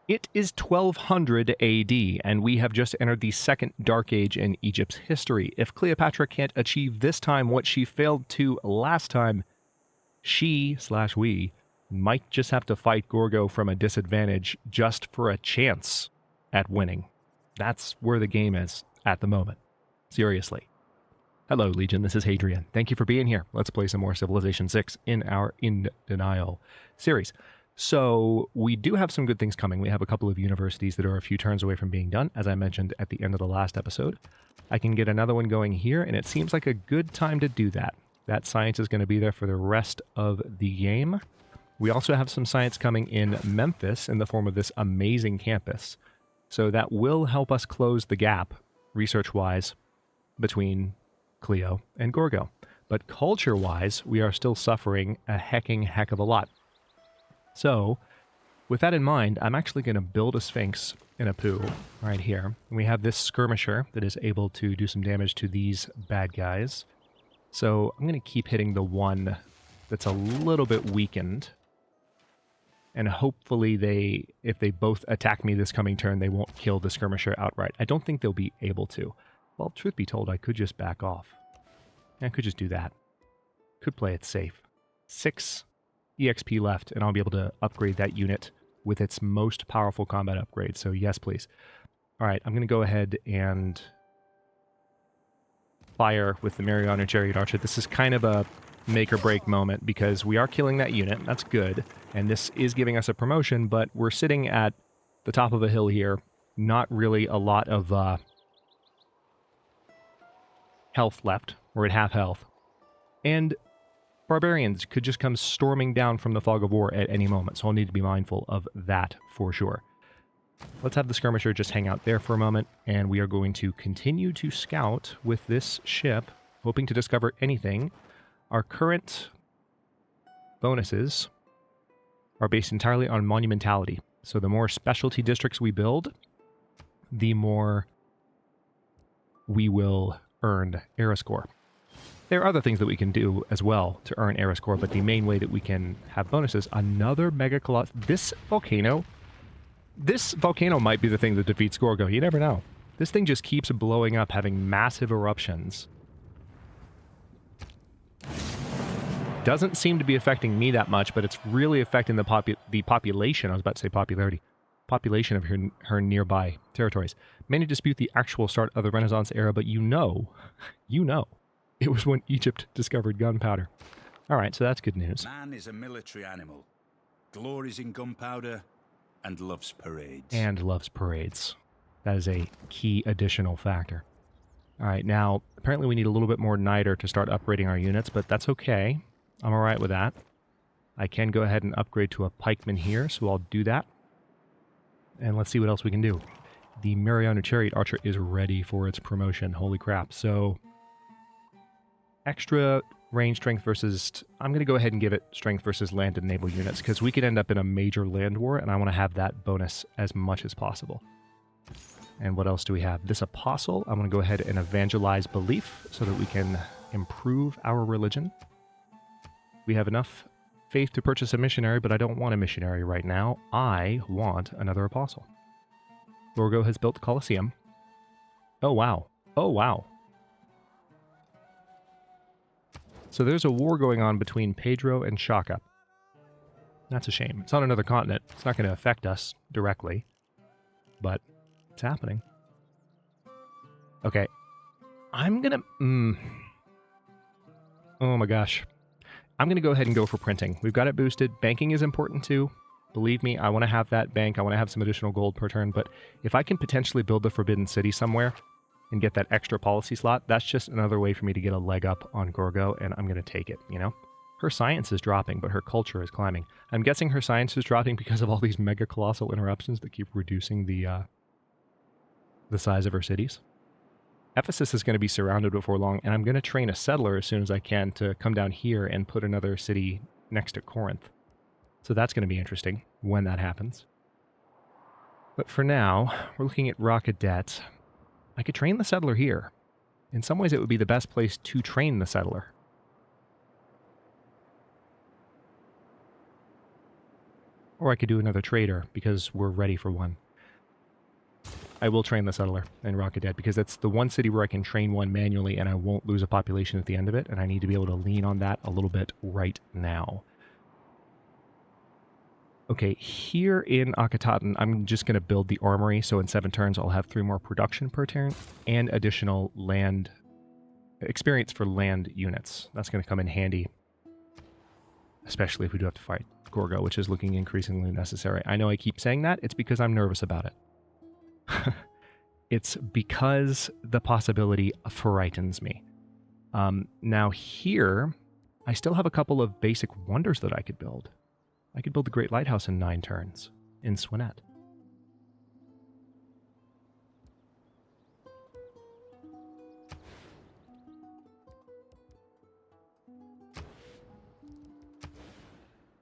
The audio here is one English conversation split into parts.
It is 1200 AD, and we have just entered the second Dark Age in Egypt's history. If Cleopatra can't achieve this time what she failed to last time, she/we might just have to fight Gorgo from a disadvantage just for a chance at winning. That's where the game is at the moment. Seriously. Hello, Legion. This is Hadrian. Thank you for being here. Let's play some more Civilization 6 in our In Denial series. So we do have some good things coming. We have a couple of universities that are a few turns away from being done, as I mentioned at the end of the last episode. I can get another one going here, and it seems like a good time to do that. That science is going to be there for the rest of the game. We also have some science coming in Memphis in the form of this amazing campus. So that will help us close the gap, research-wise, between Cleo and Gorgo. But culture-wise, we are still suffering a hecking heck of a lot. So, with that in mind, I'm actually going to build a Sphinx in a pool right here. And we have this skirmisher that is able to do some damage to these bad guys. So I'm going to keep hitting the one that's a little bit weakened. And hopefully if they both attack me this coming turn, they won't kill the skirmisher outright. I don't think they'll be able to. Well, truth be told, I could just back off. I could just do that. Could play it safe. 6 EXP left, and I'll be able to upgrade that unit with its most powerful combat upgrade. So yes, please. All right, I'm going to go ahead and fire with the Mariana Chariot Archer. This is kind of a make or break moment because we are killing that unit. That's good. And this is giving us a promotion, but we're sitting at the top of a hill here. Not really a lot of health left. We're at half health. And barbarians could just come storming down from the fog of war at any moment, so I'll need to be mindful of that for sure. Let's have the skirmisher just hang out there for a moment, and we are going to continue to scout with this ship, hoping to discover anything. Our current bonuses are based entirely on monumentality, so the more specialty districts we build, the more we will earn era score. There are other things that we can do as well to earn era score, but the main way that we can have bonuses, another mega colossus. This volcano might be the thing that defeats Gorgo. You never know. This thing just keeps blowing up, having massive eruptions. Doesn't seem to be affecting me that much, but it's really affecting the population. I was about to say popularity. Population of her nearby territories. Many dispute the actual start of the Renaissance era, but you know, it was when Egypt discovered gunpowder. All right, so that's good news. Man is a military animal, glories in gunpowder, and loves parades. That is a key additional factor. All right, now, apparently we need a little bit more niter to start upgrading our units, but that's okay. I'm all right with that. I can go ahead and upgrade to a pikeman here, so I'll do that. And let's see what else we can do. The Mariana Chariot Archer is ready for its promotion. Holy crap. So extra range strength versus... I'm going to go ahead and give it strength versus land and naval units, because we could end up in a major land war, and I want to have that bonus as much as possible. And what else do we have? This apostle, I'm going to go ahead and evangelize belief so that we can improve our religion. We have enough faith to purchase a missionary, but I don't want a missionary right now. I want another apostle. Gorgo has built the Colosseum. Oh, wow. Oh, wow. So there's a war going on between Pedro and Shaka. That's a shame. It's on another continent. It's not going to affect us directly, but it's happening. Okay. I'm going to... Oh my gosh. I'm going to go ahead and go for printing. We've got it boosted. Banking is important too. Believe me, I want to have that bank. I want to have some additional gold per turn, but if I can potentially build the Forbidden City somewhere and get that extra policy slot, that's just another way for me to get a leg up on Gorgo, and I'm going to take it, you know? Her science is dropping, but her culture is climbing. I'm guessing her science is dropping because of all these mega colossal interruptions that keep reducing the size of her cities. Ephesus is going to be surrounded before long, and I'm going to train a settler as soon as I can to come down here and put another city next to Corinth. So that's going to be interesting when that happens. But for now, we're looking at raw cadet. I could train the settler here. In some ways, it would be the best place to train the settler. Or I could do another trader, because we're ready for one. I will train the settler in Rocket Dead, because that's the one city where I can train one manually and I won't lose a population at the end of it, and I need to be able to lean on that a little bit right now. Okay, here in Akhenaten, I'm just going to build the armory, so in 7 turns I'll have 3 more production per turn, and additional land experience for land units. That's going to come in handy, especially if we do have to fight Gorgo, which is looking increasingly necessary. I know I keep saying that, it's because I'm nervous about it. It's because the possibility frightens me. Now here, I still have a couple of basic wonders that I could build. I could build the Great Lighthouse in 9 turns in Swinet.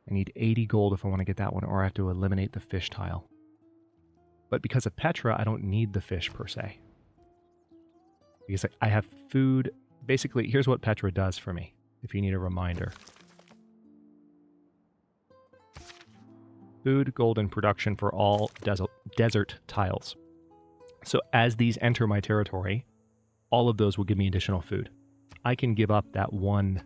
I need 80 gold if I want to get that one, or I have to eliminate the fish tile. But because of Petra, I don't need the fish per se. Because I have food. Basically, here's what Petra does for me, if you need a reminder. Food, gold, and production for all desert tiles. So as these enter my territory, all of those will give me additional food. I can give up that one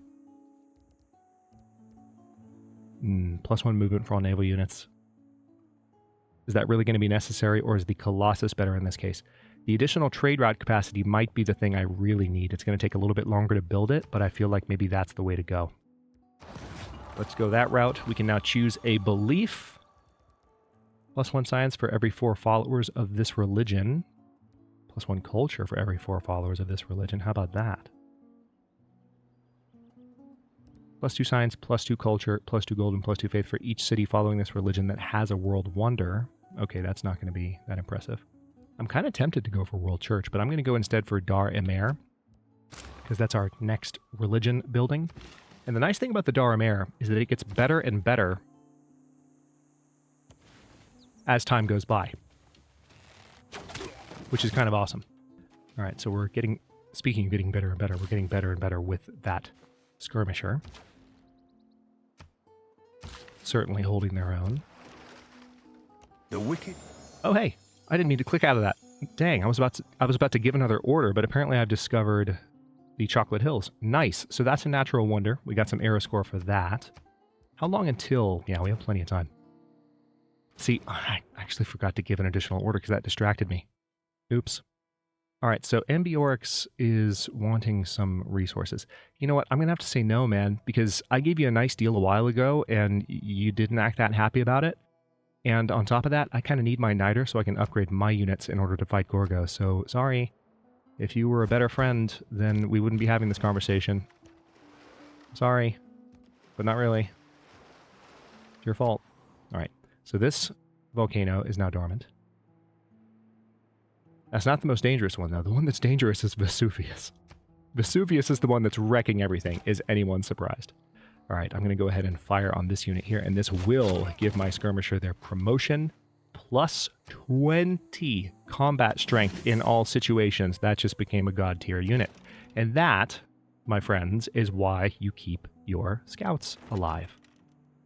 +1 movement for all naval units. Is that really going to be necessary, or is the Colossus better in this case? The additional trade route capacity might be the thing I really need. It's going to take a little bit longer to build it, but I feel like maybe that's the way to go. Let's go that route. We can now choose a belief. +1 science for every 4 followers of this religion. +1 culture for every 4 followers of this religion. How about that? +2 science, +2 culture, +2 gold, and +2 faith for each city following this religion that has a world wonder. Okay, that's not going to be that impressive. I'm kind of tempted to go for World Church, but I'm going to go instead for Dar Emer, because that's our next religion building. And the nice thing about the Dar Emer is that it gets better and better as time goes by, which is kind of awesome. All right, so we're getting, speaking of getting better and better, we're getting better and better with that skirmisher. Certainly holding their own. The wicked. Oh, hey, I didn't mean to click out of that. Dang, I was about to give another order, but apparently I've discovered the Chocolate Hills. Nice. So that's a natural wonder. We got some era score for that. How long until? Yeah, we have plenty of time. See, I actually forgot to give an additional order because that distracted me. Oops. All right, so Ambiorix is wanting some resources. You know what? I'm going to have to say no, man, because I gave you a nice deal a while ago, and you didn't act that happy about it. And on top of that, I kind of need my Niter so I can upgrade my units in order to fight Gorgo. So, sorry. If you were a better friend, then we wouldn't be having this conversation. Sorry, but not really. It's your fault. All right, so this volcano is now dormant. That's not the most dangerous one, though. The one that's dangerous is Vesuvius. Vesuvius is the one that's wrecking everything. Is anyone surprised? All right, I'm going to go ahead and fire on this unit here, and this will give my skirmisher their promotion plus 20 combat strength in all situations. That just became a god tier unit. And that, my friends, is why you keep your scouts alive.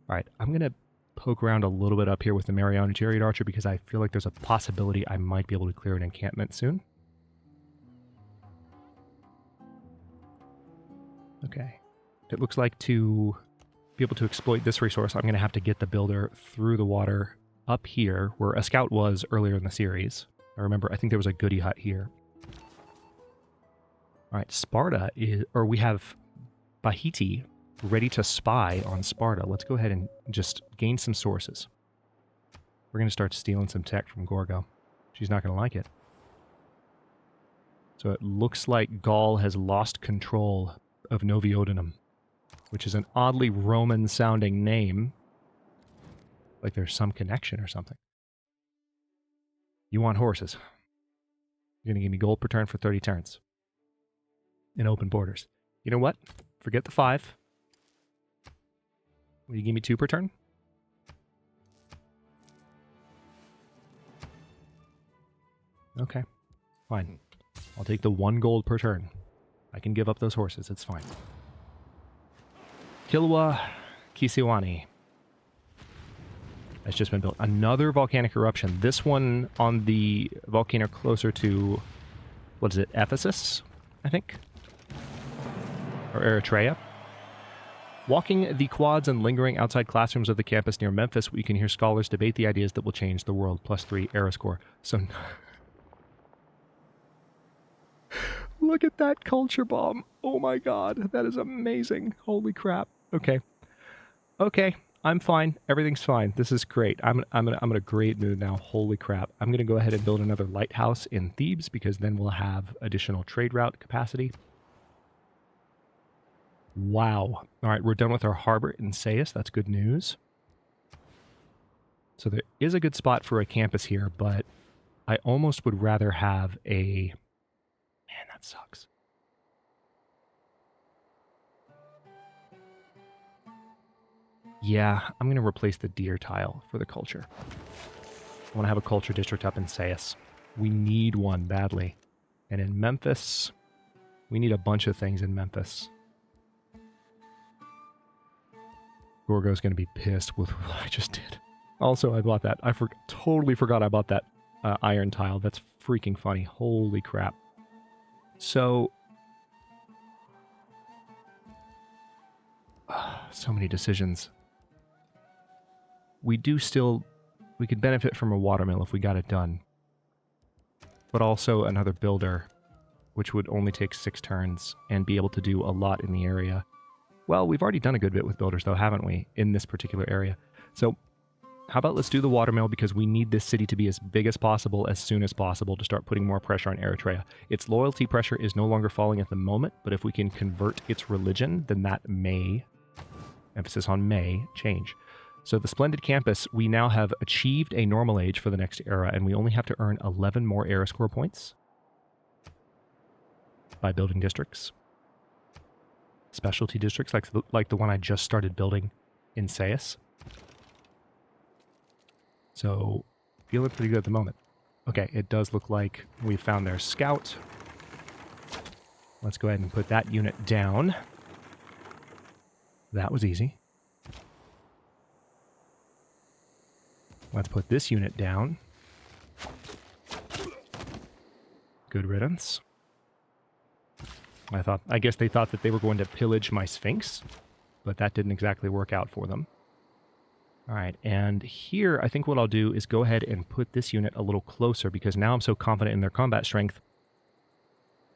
All right, I'm going to poke around a little bit up here with the Mariana Chariot Archer because I feel like there's a possibility I might be able to clear an encampment soon. Okay. It looks like to be able to exploit this resource, I'm going to have to get the builder through the water up here where a scout was earlier in the series. I remember, I think there was a goody hut here. All right, Sparta is, or we have Bahiti ready to spy on Sparta. Let's go ahead and just gain some sources. We're going to start stealing some tech from Gorgo. She's not going to like it. So it looks like Gaul has lost control of Noviodinum, which is an oddly Roman-sounding name. Like there's some connection or something. You want horses. You're going to give me gold per turn for 30 turns. In open borders. You know what? Forget the 5. Will you give me 2 per turn? Okay. Fine. I'll take the 1 gold per turn. I can give up those horses. It's fine. Kilwa Kisiwani. that's just been built. Another volcanic eruption. This one on the volcano closer to, what is it, Ephesus, I think? Or Eritrea. Walking the quads and lingering outside classrooms of the campus near Memphis, we can hear scholars debate the ideas that will change the world. +3 era score. So, look at that culture bomb. Oh my god, that is amazing. Holy crap. Okay. Okay, I'm fine. Everything's fine. This is great. I'm in a great mood now. Holy crap. I'm going to go ahead and build another lighthouse in Thebes because then we'll have additional trade route capacity. Wow. All right, we're done with our harbor in Sais. That's good news. So there is a good spot for a campus here, but I almost would rather have a... Man, that sucks. Yeah, I'm going to replace the deer tile for the culture. I want to have a culture district up in Sais. We need one badly. And in Memphis, we need a bunch of things in Memphis. Gorgo's going to be pissed with what I just did. Also, I bought that. I totally forgot I bought that iron tile. That's freaking funny. Holy crap. So... so many decisions. We could benefit from a watermill if we got it done. But also another builder, which would only take 6 turns and be able to do a lot in the area. Well, we've already done a good bit with builders, though, haven't we, in this particular area? So, how about let's do the watermill, because we need this city to be as big as possible, as soon as possible, to start putting more pressure on Eritrea. Its loyalty pressure is no longer falling at the moment, but if we can convert its religion, then that may, emphasis on may, change. So the Splendid Campus, we now have achieved a normal age for the next era, and we only have to earn 11 more era score points by building districts. Specialty districts, like the one I just started building in Sais. So, feeling pretty good at the moment. Okay, it does look like we found their scout. Let's go ahead and put that unit down. That was easy. Let's put this unit down. Good riddance. I guess they thought that they were going to pillage my Sphinx, but that didn't exactly work out for them. All right, and here I think what I'll do is go ahead and put this unit a little closer, because now I'm so confident in their combat strength.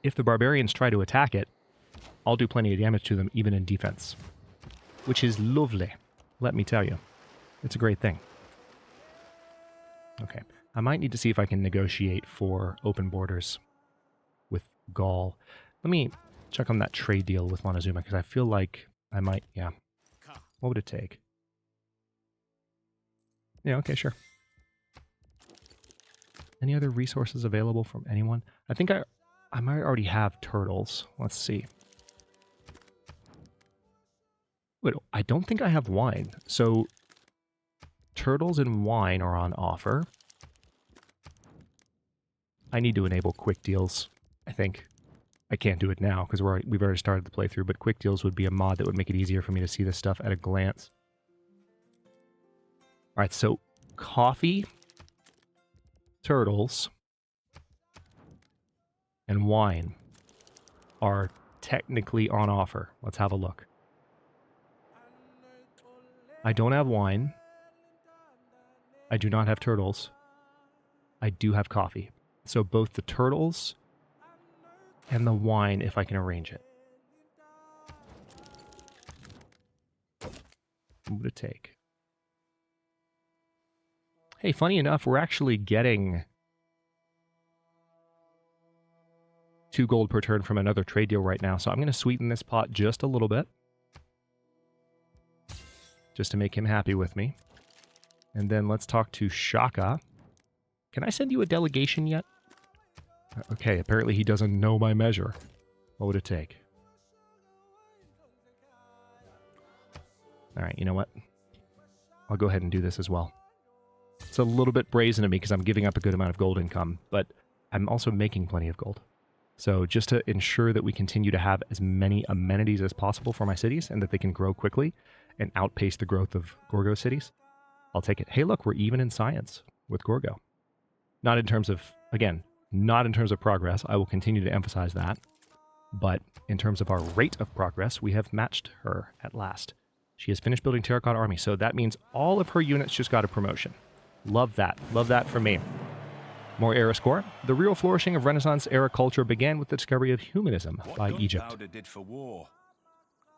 If the barbarians try to attack it, I'll do plenty of damage to them, even in defense. Which is lovely, let me tell you. It's a great thing. Okay, I might need to see if I can negotiate for open borders with Gaul. Let me check on that trade deal with Montezuma, because I feel like I might, yeah. What would it take? Yeah, okay, sure. Any other resources available from anyone? I think I might already have turtles. Let's see. Wait, I don't think I have wine. So, turtles and wine are on offer. I need to enable quick deals, I think. I can't do it now because we've already started the playthrough, but quick deals would be a mod that would make it easier for me to see this stuff at a glance. All right, so coffee, turtles, and wine are technically on offer. Let's have a look. I don't have wine. I do not have turtles. I do have coffee. So both the turtles and the wine, if I can arrange it. What would it take? Hey, funny enough, we're actually getting 2 gold per turn from another trade deal right now, so I'm going to sweeten this pot just a little bit. Just to make him happy with me. And then let's talk to Shaka. Can I send you a delegation yet? Okay, apparently he doesn't know my measure. What would it take? Alright, you know what? I'll go ahead and do this as well. It's a little bit brazen of me because I'm giving up a good amount of gold income, but I'm also making plenty of gold. So just to ensure that we continue to have as many amenities as possible for my cities and that they can grow quickly and outpace the growth of Gorgo cities, I'll take it. Hey, look, we're even in science with Gorgo. Not in terms of, again, not in terms of progress. I will continue to emphasize that. But in terms of our rate of progress, we have matched her at last. She has finished building Terracotta Army, so that means all of her units just got a promotion. Love that. Love that for me. More era score. The real flourishing of Renaissance-era culture began with the discovery of humanism by Egypt. What gunpowder did for war,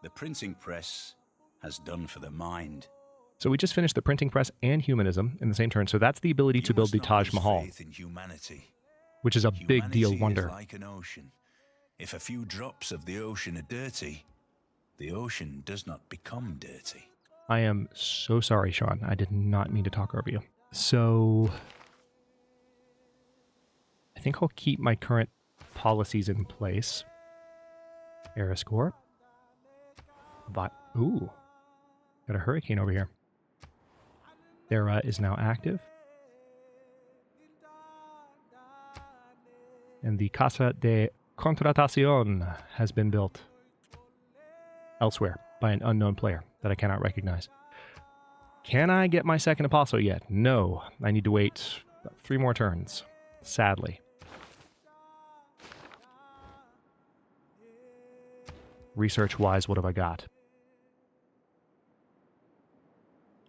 the printing press has done for the mind. So we just finished the printing press and humanism in the same turn, so that's the ability to build the Taj Mahal, which is a big deal wonder. Is like an ocean. If a few drops of the ocean are dirty, the ocean does not become dirty. I am so sorry, Sean. I did not mean to talk over you. So I think I'll keep my current policies in place. Era score. But, ooh, got a hurricane over here. Era is now active. And the Casa de Contratación has been built elsewhere by an unknown player that I cannot recognize. Can I get my second apostle yet? No. I need to wait 3 more turns, sadly. Research-wise, what have I got?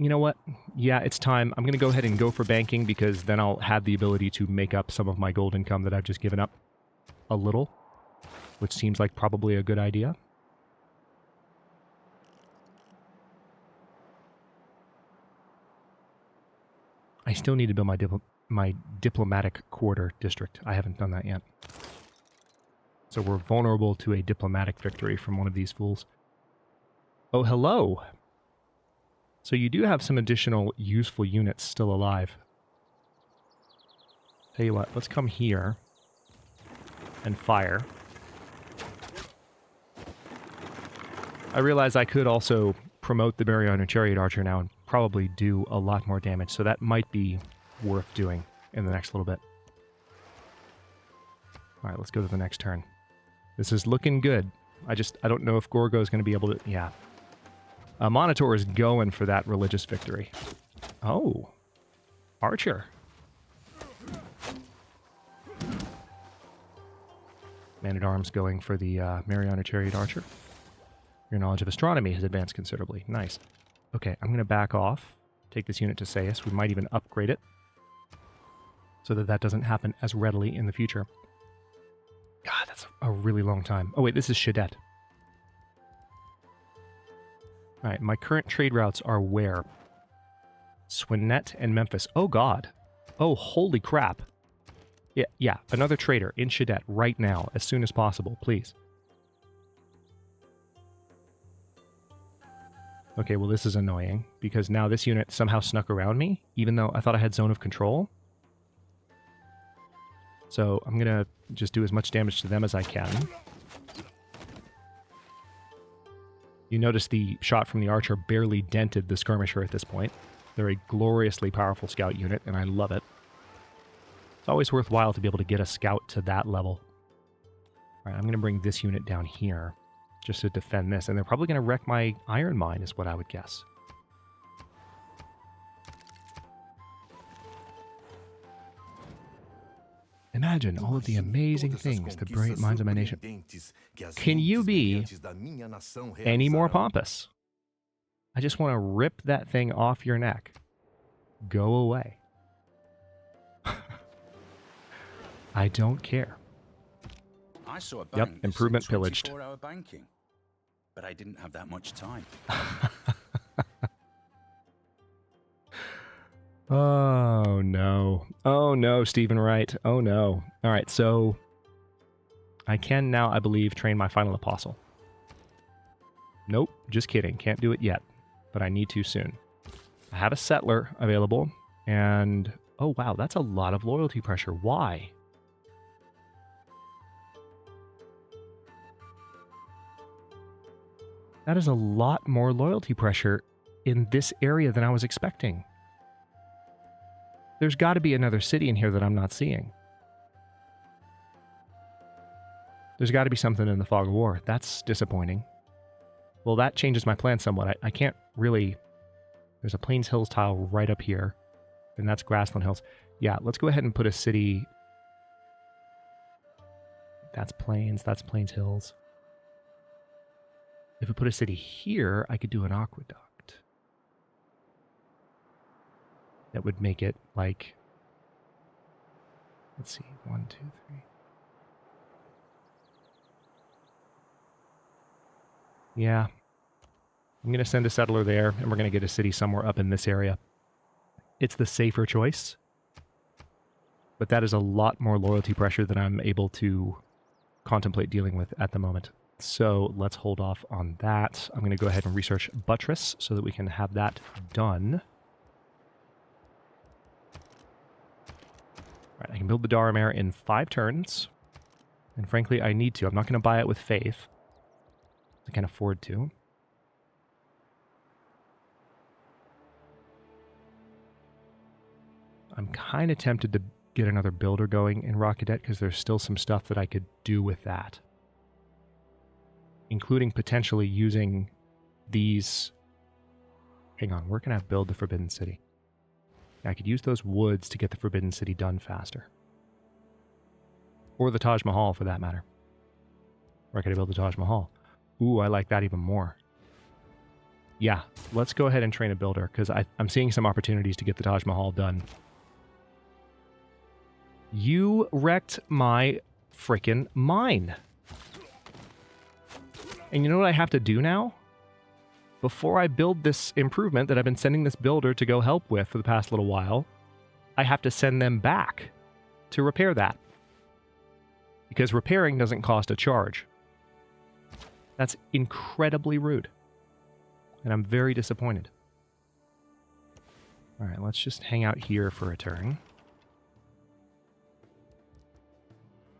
You know what? Yeah, it's time. I'm going to go ahead and go for banking because then I'll have the ability to make up some of my gold income that I've just given up a little, which seems like probably a good idea. I still need to build my diplomatic quarter district. I haven't done that yet. So we're vulnerable to a diplomatic victory from one of these fools. Oh, hello! So you do have some additional useful units still alive. Tell you what, let's come here and fire. I realize I could also promote the Mariana Chariot Archer now and probably do a lot more damage, so that might be worth doing in the next little bit. Alright, let's go to the next turn. This is looking good. I don't know if Gorgo is going to be able to... Yeah. Monitor is going for that religious victory. Oh. Archer. Man-at-Arms going for the Mariana Chariot Archer. Your knowledge of astronomy has advanced considerably. Nice. Okay, I'm going to back off. Take this unit to Sayus. We might even upgrade it so that that doesn't happen as readily in the future. God, that's a really long time. Oh, wait, this is Shadet. All right, my current trade routes are where? Swinet and Memphis. Oh, God. Oh, holy crap. Yeah, another trader in Shadet right now, as soon as possible, please. Okay, well, this is annoying, because now this unit somehow snuck around me, even though I thought I had zone of control. So I'm going to just do as much damage to them as I can. You notice the shot from the archer barely dented the skirmisher at this point. They're a gloriously powerful scout unit, and I love it. It's always worthwhile to be able to get a scout to that level. All right, I'm going to bring this unit down here just to defend this, and they're probably going to wreck my iron mine, is what I would guess. Imagine all of the amazing things the brilliant minds of my nation... Can you be any more pompous? I just want to rip that thing off your neck. Go away. I don't care. I saw a bank improvement pillaged. 24-hour banking, but I didn't have that much time. Oh, no. Oh, no, Stephen Wright. Oh, no. All right, so I can now, I believe, train my final apostle. Nope, just kidding. Can't do it yet, but I need to soon. I have a settler available, and... Oh, wow, that's a lot of loyalty pressure. Why? That is a lot more loyalty pressure in this area than I was expecting. There's got to be another city in here that I'm not seeing. There's got to be something in the Fog of War. That's disappointing. Well, that changes my plan somewhat. I can't really There's a Plains Hills tile right up here, and that's Grassland Hills. Yeah, let's go ahead and put a city. That's Plains Hills. If we put a city here, I could do an aqueduct. That would make it like, let's see, 1, 2, 3. Yeah. I'm going to send a settler there, and we're going to get a city somewhere up in this area. It's the safer choice, but that is a lot more loyalty pressure than I'm able to contemplate dealing with at the moment. So let's hold off on that. I'm going to go ahead and research Buttress so that we can have that done. All right, I can build the Daramare in 5 turns. And frankly, I need to. I'm not going to buy it with faith. I can't afford to. I'm kind of tempted to get another builder going in Rockadet because there's still some stuff that I could do with that. Including potentially using these... Hang on, where can I build the Forbidden City? I could use those woods to get the Forbidden City done faster. Or the Taj Mahal, for that matter. Where could I build the Taj Mahal? Ooh, I like that even more. Yeah, let's go ahead and train a builder, because I'm seeing some opportunities to get the Taj Mahal done. You wrecked my frickin' mine. And you know what I have to do now? Before I build this improvement that I've been sending this builder to go help with for the past little while, I have to send them back to repair that. Because repairing doesn't cost a charge. That's incredibly rude. And I'm very disappointed. Alright, let's just hang out here for a turn.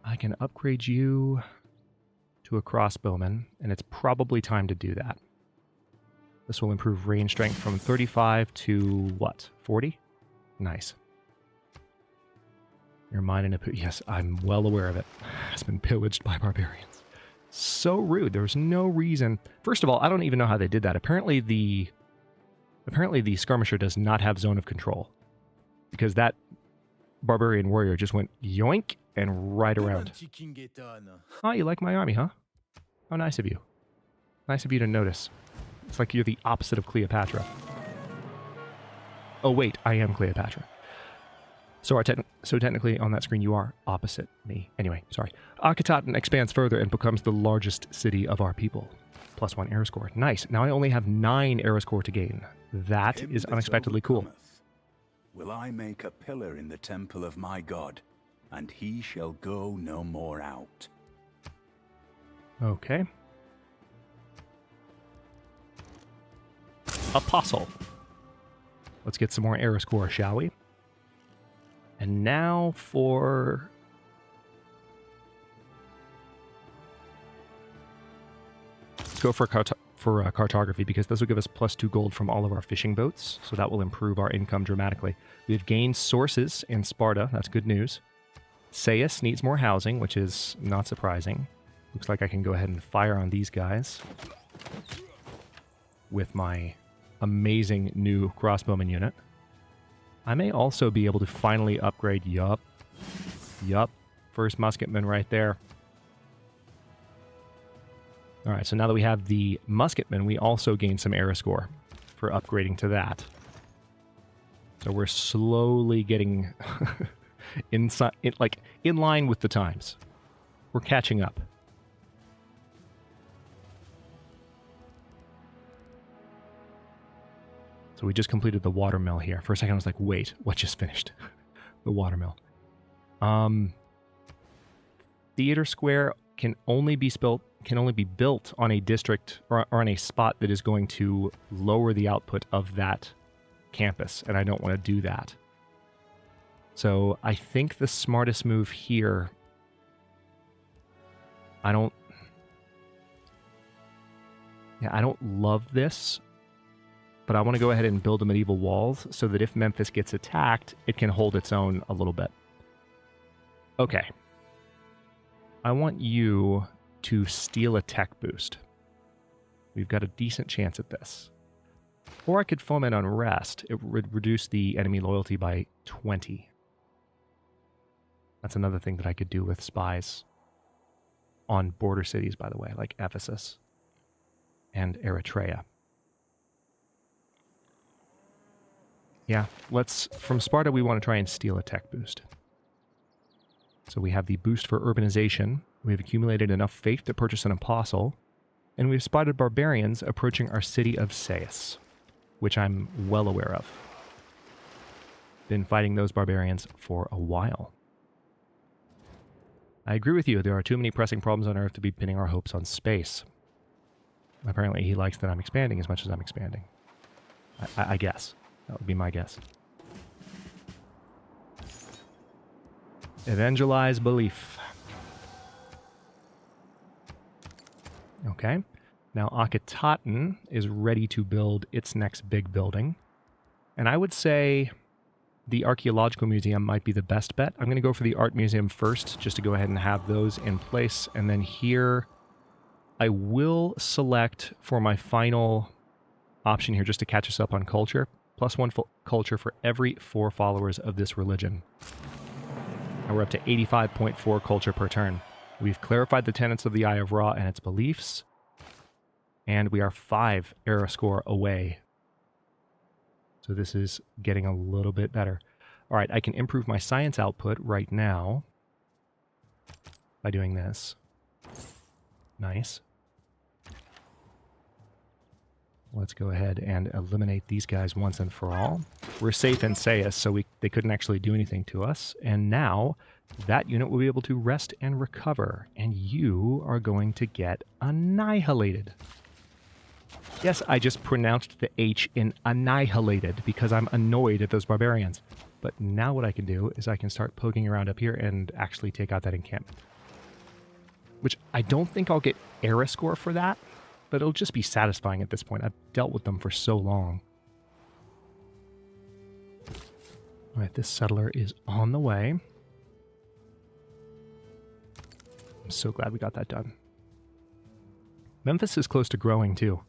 I can upgrade you to a crossbowman, and it's probably time to do that. This will improve range strength from 35 to, what, 40? Nice. Your mine in a... Yes, I'm well aware of it. It's been pillaged by barbarians. So rude. There was no reason... First of all, I don't even know how they did that. Apparently the skirmisher does not have zone of control. Because that barbarian warrior just went yoink and right around. Oh, you like my army, huh? How nice of you. Nice of you to notice. It's like you're the opposite of Cleopatra. Oh, wait, I am Cleopatra. So technically on that screen you are opposite me. Anyway, sorry. Akhetaten expands further and becomes the largest city of our people. +1 era score. Nice. Now I only have 9 era score to gain. That is unexpectedly cool. Will I make a pillar in the temple of my god, and he shall go no more out. Okay. Apostle. Let's get some more era score, shall we? And now for... Let's go for cartography, because this will give us +2 gold from all of our fishing boats, so that will improve our income dramatically. We've gained sources in Sparta. That's good news. Sais needs more housing, which is not surprising. Looks like I can go ahead and fire on these guys with my amazing new crossbowman unit. I may also be able to finally upgrade... Yup. First musketman right there. Alright, so now that we have the musketman, we also gain some era score for upgrading to that. So we're slowly getting in line with the times. We're catching up. So we just completed the watermill here. For a second I was like, wait, what just finished? The watermill. Theater Square can only be built on a district or on a spot that is going to lower the output of that campus, and I don't want to do that. So I think the smartest move here... I don't love this, but I want to go ahead and build the medieval walls so that if Memphis gets attacked, it can hold its own a little bit. Okay. I want you to steal a tech boost. We've got a decent chance at this. Or I could foment unrest. It would reduce the enemy loyalty by 20. That's another thing that I could do with spies on border cities, by the way, like Ephesus and Eritrea. Yeah, from Sparta, we want to try and steal a tech boost. So we have the boost for urbanization. We've accumulated enough faith to purchase an apostle. And we've spotted barbarians approaching our city of Sais, which I'm well aware of. Been fighting those barbarians for a while. I agree with you. There are too many pressing problems on Earth to be pinning our hopes on space. Apparently he likes that I'm expanding as much as I'm expanding. I guess. That would be my guess. Evangelize belief. Okay. Now Akhetaten is ready to build its next big building. And I would say the Archaeological Museum might be the best bet. I'm going to go for the Art Museum first, just to go ahead and have those in place. And then here, I will select for my final option here, just to catch us up on culture, +1 culture for every 4 followers of this religion. Now we're up to 85.4 culture per turn. We've clarified the tenets of the Eye of Ra and its beliefs. And we are 5 era score away. So this is getting a little bit better. All right, I can improve my science output right now by doing this. Nice. Let's go ahead and eliminate these guys once and for all. We're safe in Sais, so they couldn't actually do anything to us. And now that unit will be able to rest and recover. And you are going to get annihilated. Yes, I just pronounced the H in annihilated because I'm annoyed at those barbarians. But now what I can do is I can start poking around up here and actually take out that encampment. Which I don't think I'll get era score for that, but it'll just be satisfying at this point. I've dealt with them for so long. All right, this settler is on the way. I'm so glad we got that done. Memphis is close to growing too.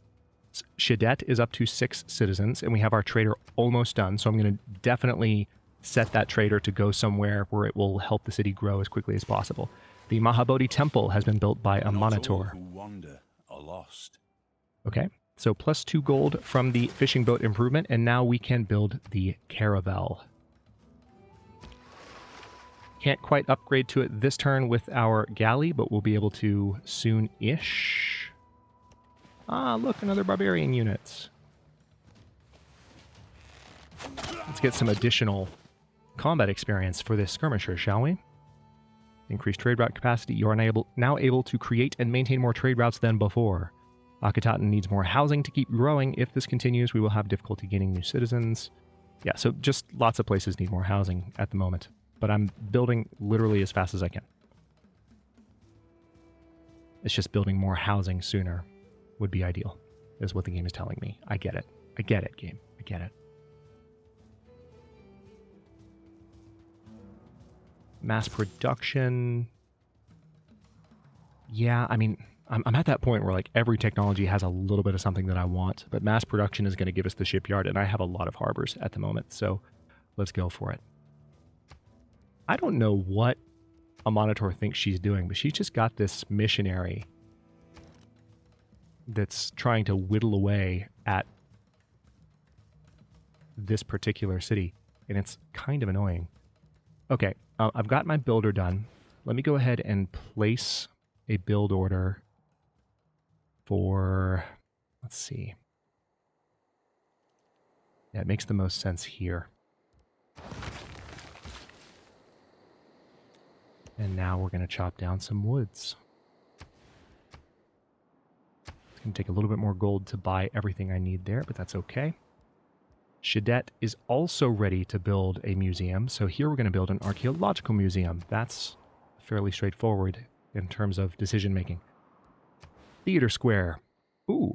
Shadet is up to 6 citizens, and we have our trader almost done, so I'm going to definitely set that trader to go somewhere where it will help the city grow as quickly as possible. The Mahabodhi Temple has been built by a monitor. Who wander are lost. Okay, so +2 gold from the fishing boat improvement, and now we can build the caravel. Can't quite upgrade to it this turn with our galley, but we'll be able to soon-ish. Ah, look, another barbarian unit. Let's get some additional combat experience for this skirmisher, shall we? Increased trade route capacity. You are now able to create and maintain more trade routes than before. Akhetaten needs more housing to keep growing. If this continues, we will have difficulty gaining new citizens. Yeah, so just lots of places need more housing at the moment. But I'm building literally as fast as I can. It's just building more housing sooner would be ideal, is what the game is telling me. I get it. I get it, game. I get it. Mass production. Yeah, I mean, I'm at that point where like every technology has a little bit of something that I want, but mass production is going to give us the shipyard, and I have a lot of harbors at the moment, so let's go for it. I don't know what a monitor thinks she's doing, but she's just got this missionary that's trying to whittle away at this particular city, and it's kind of annoying. Okay, I've got my builder done. Let me go ahead and place a build order for, let's see. Yeah, it makes the most sense here. And now we're going to chop down some woods. It's going to take a little bit more gold to buy everything I need there, but that's okay. Shadet is also ready to build a museum, so here we're going to build an archaeological museum. That's fairly straightforward in terms of decision making. Theater Square. Ooh,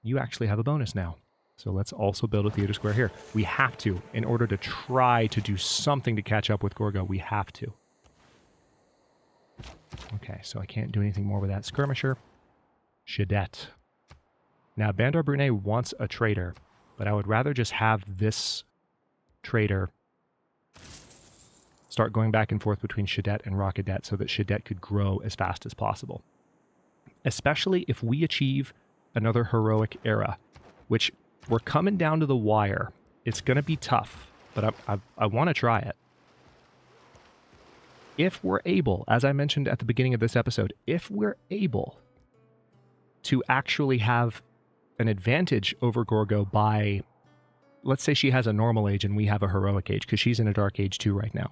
you actually have a bonus now. So let's also build a theater square here. We have to, in order to try to do something to catch up with Gorgo, we have to. Okay, so I can't do anything more with that skirmisher. Shadet. Now, Bandar Brunei wants a trader, but I would rather just have this trader start going back and forth between Shadet and Rakadet so that Shadet could grow as fast as possible. Especially if we achieve another heroic era, which we're coming down to the wire. It's going to be tough, but I want to try it. If we're able, as I mentioned at the beginning of this episode, if we're able to actually have an advantage over Gorgo by, let's say she has a normal age and we have a heroic age, because she's in a dark age too right now,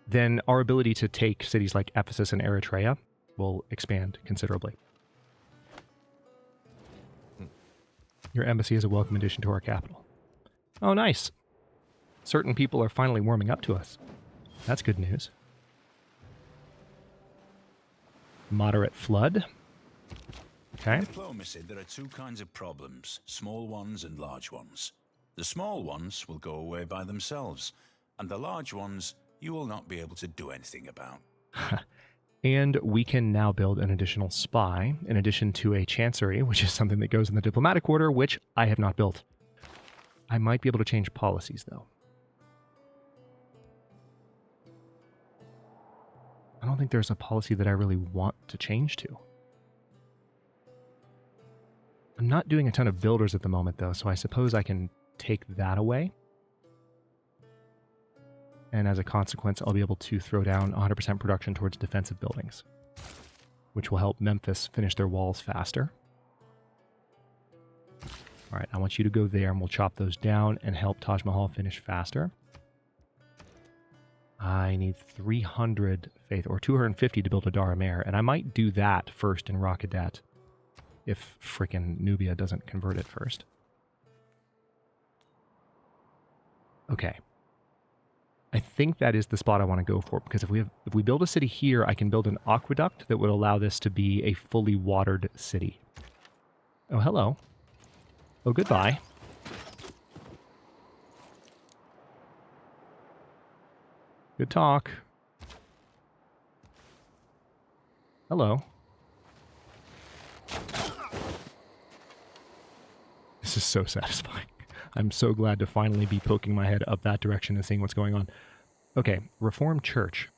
then our ability to take cities like Ephesus and Eritrea will expand considerably. Your embassy is a welcome addition to our capital. Oh, nice. Certain people are finally warming up to us. That's good news. Moderate flood. Okay. In diplomacy, there are two kinds of problems, small ones and large ones. The small ones will go away by themselves, and the large ones you will not be able to do anything about. And we can now build an additional spy, in addition to a chancery, which is something that goes in the diplomatic order, which I have not built. I might be able to change policies, though. I don't think there's a policy that I really want to change to. I'm not doing a ton of builders at the moment, though, so I suppose I can take that away. And as a consequence, I'll be able to throw down 100% production towards defensive buildings, which will help Memphis finish their walls faster. All right, I want you to go there, and we'll chop those down and help Taj Mahal finish faster. I need 300 faith, or 250 to build a Daramer, and I might do that first in Rakadet, if frickin' Nubia doesn't convert it first. Okay. I think that is the spot I want to go for, because if we build a city here, I can build an aqueduct that would allow this to be a fully watered city. Oh, hello. Oh, goodbye. Good talk. Hello. This is so satisfying. I'm so glad to finally be poking my head up that direction and seeing what's going on. Okay, Reformed Church.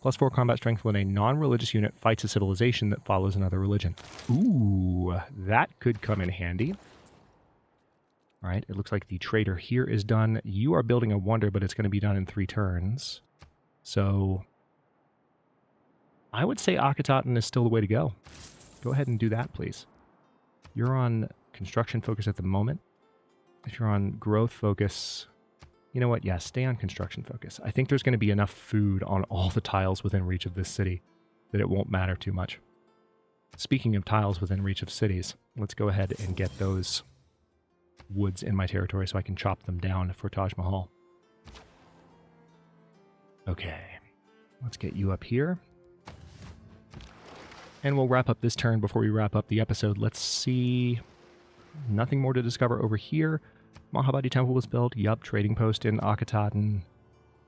+4 combat strength when a non-religious unit fights a civilization that follows another religion. Ooh, that could come in handy. All right, it looks like the trader here is done. You are building a wonder, but it's going to be done in 3 turns. So I would say Akhetaten is still the way to go. Go ahead and do that, please. You're on construction focus at the moment. If you're on growth focus, you know what? Yeah, stay on construction focus. I think there's going to be enough food on all the tiles within reach of this city that it won't matter too much. Speaking of tiles within reach of cities, let's go ahead and get those woods in my territory so I can chop them down for Taj Mahal. Okay, let's get you up here. And we'll wrap up this turn before we wrap up the episode. Let's see. Nothing more to discover over here. Mahabadi Temple was built. Yup, trading post in Akhetaten.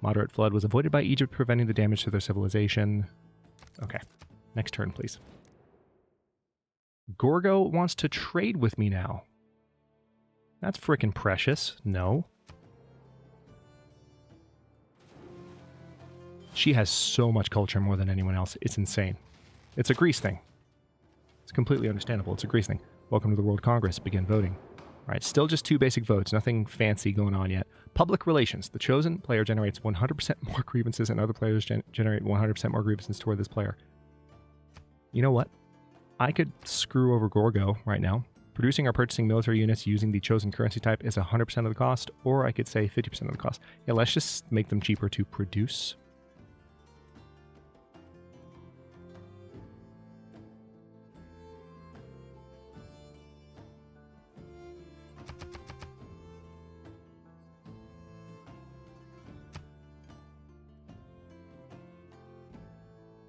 Moderate flood was avoided by Egypt, preventing the damage to their civilization. Okay, next turn, please. Gorgo wants to trade with me now. That's frickin' precious. No. She has so much culture, more than anyone else. It's insane. It's a Greece thing. It's completely understandable. It's a Greece thing. Welcome to the World Congress. Begin voting. All right, still just 2 basic votes. Nothing fancy going on yet. Public relations. The chosen player generates 100% more grievances, and other players generate 100% more grievances toward this player. You know what? I could screw over Gorgo right now. Producing or purchasing military units using the chosen currency type is 100% of the cost, or I could say 50% of the cost. Yeah, let's just make them cheaper to produce.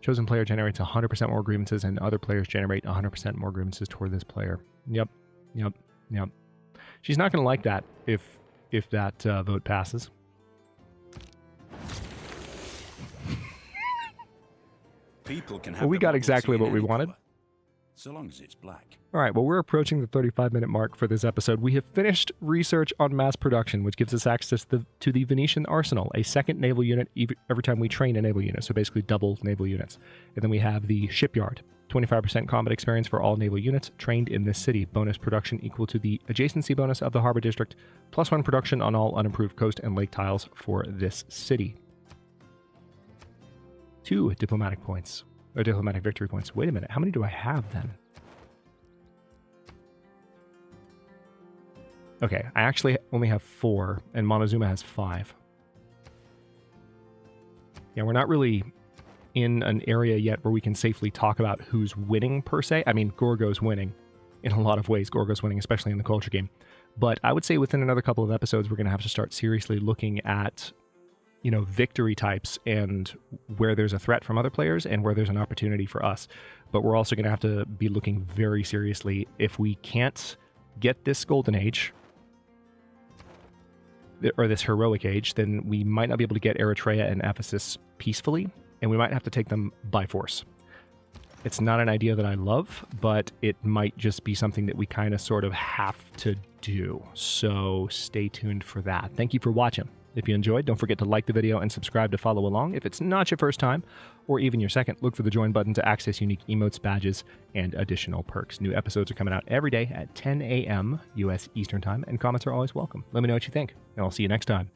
Chosen player generates 100% more grievances, and other players generate 100% more grievances toward this player. Yep. She's not going to like that if that vote passes. People can have well, we got exactly what we wanted. so long as it's black. All right, well, we're approaching the 35-minute mark for this episode. We have finished research on mass production, which gives us access to the Venetian arsenal, a second naval unit every time we train a naval unit, so basically double naval units. And then we have the shipyard, 25% combat experience for all naval units trained in this city. Bonus production equal to the adjacency bonus of the harbor district, +1 production on all unimproved coast and lake tiles for this city. 2 diplomatic points, or diplomatic victory points. Wait a minute, how many do I have then? Okay, I actually only have 4, and Montezuma has 5. Yeah, we're not really in an area yet where we can safely talk about who's winning, per se. I mean, Gorgo's winning in a lot of ways. Gorgo's winning, especially in the culture game. But I would say within another couple of episodes, we're going to have to start seriously looking at, victory types and where there's a threat from other players and where there's an opportunity for us. But we're also going to have to be looking very seriously if we can't get this golden age, or this heroic age, then we might not be able to get Eritrea and Ephesus peacefully, and we might have to take them by force. It's not an idea that I love, but it might just be something that we kind of sort of have to do. So stay tuned for that. Thank you for watching. If you enjoyed, don't forget to like the video and subscribe to follow along. If it's not your first time, or even your second, look for the join button to access unique emotes, badges, and additional perks. New episodes are coming out every day at 10 a.m. U.S. Eastern Time, and comments are always welcome. Let me know what you think, and I'll see you next time.